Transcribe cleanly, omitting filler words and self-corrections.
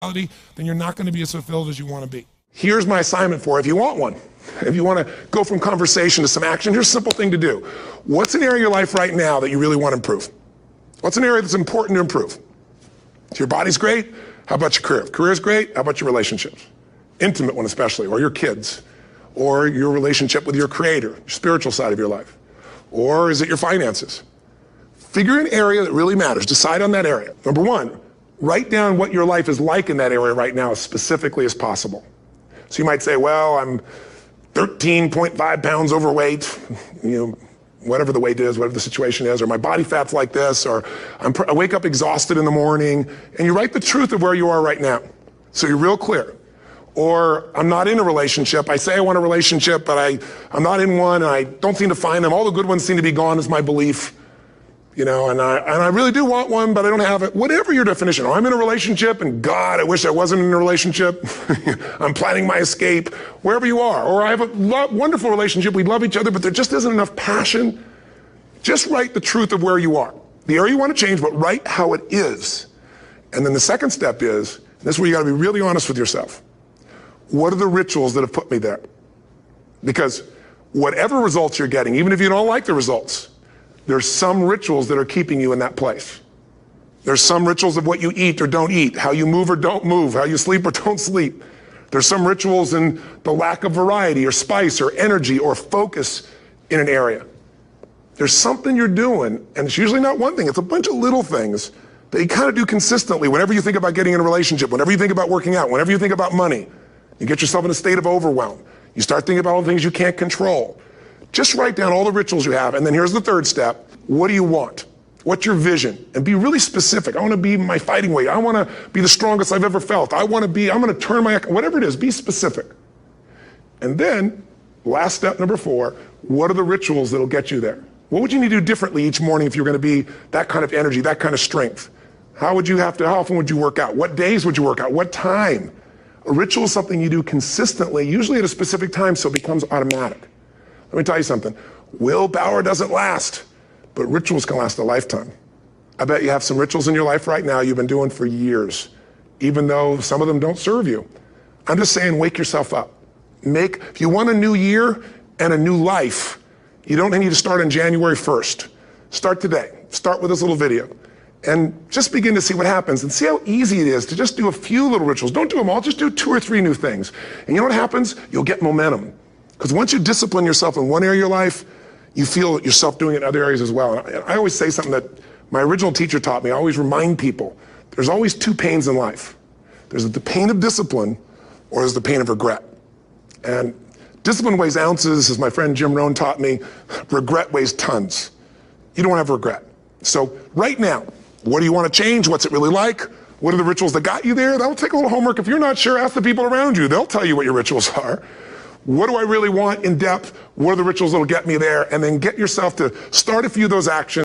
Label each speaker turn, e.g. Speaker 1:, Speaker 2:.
Speaker 1: then you're not going to be as fulfilled as you want to be.
Speaker 2: Here's my assignment for it if you want one. If you want to go from conversation to some action, here's a simple thing to do. What's an area of your life right now that you really want to improve? What's an area that's important to improve? If your body's great, how about your career? If career's great, how about your relationships? Intimate one especially, or your kids, or your relationship with your creator, your spiritual side of your life. Or is it your finances? Figure an area that really matters. Decide on that area. Number one, write down what your life is like in that area right now as specifically as possible. So you might say, well, I'm 13.5 pounds overweight, whatever the weight is, whatever the situation is, or my body fat's like this, or I wake up exhausted in the morning, and you write the truth of where you are right now. So you're real clear. Or I'm not in a relationship. I say I want a relationship, but I'm not in one, and I don't seem to find them. All the good ones seem to be gone is my belief. And I really do want one, but I don't have it. Whatever your definition. Or I'm in a relationship, and God, I wish I wasn't in a relationship. I'm planning my escape. Wherever you are. Or I have a wonderful relationship. We love each other, but there just isn't enough passion. Just write the truth of where you are. The area you want to change, but write how it is. And then the second step is, and this is where you got to be really honest with yourself. What are the rituals that have put me there? Because whatever results you're getting, even if you don't like the results, there's some rituals that are keeping you in that place. There's some rituals of what you eat or don't eat, how you move or don't move, how you sleep or don't sleep. There's some rituals in the lack of variety or spice or energy or focus in an area. There's something you're doing, and it's usually not one thing, it's a bunch of little things that you kind of do consistently whenever you think about getting in a relationship, whenever you think about working out, whenever you think about money. You get yourself in a state of overwhelm. You start thinking about all the things you can't control. Just write down all the rituals you have, and then here's the third step. What do you want? What's your vision? And be really specific. I want to be my fighting weight. I want to be the strongest I've ever felt. I'm going to turn whatever it is, be specific. And then, last step number 4, what are the rituals that'll get you there? What would you need to do differently each morning if you're going to be that kind of energy, that kind of strength? How often would you work out? What days would you work out? What time? A ritual is something you do consistently, usually at a specific time, so it becomes automatic. Let me tell you something. Willpower doesn't last, but rituals can last a lifetime. I bet you have some rituals in your life right now you've been doing for years, even though some of them don't serve you. I'm just saying, wake yourself up. If you want a new year and a new life, you don't need to start on January 1st. Start today. Start with this little video. And just begin to see what happens and see how easy it is to just do a few little rituals. Don't do them all, just do 2 or 3 new things. And you know what happens? You'll get momentum. Because once you discipline yourself in one area of your life, you feel yourself doing it in other areas as well. And I always say something that my original teacher taught me. I always remind people, there's always 2 pains in life. There's the pain of discipline, or there's the pain of regret. And discipline weighs ounces, as my friend Jim Rohn taught me. Regret weighs tons. You don't have regret. So right now, what do you want to change? What's it really like? What are the rituals that got you there? That'll take a little homework. If you're not sure, ask the people around you. They'll tell you what your rituals are. What do I really want in depth? What are the rituals that'll get me there? And then get yourself to start a few of those actions.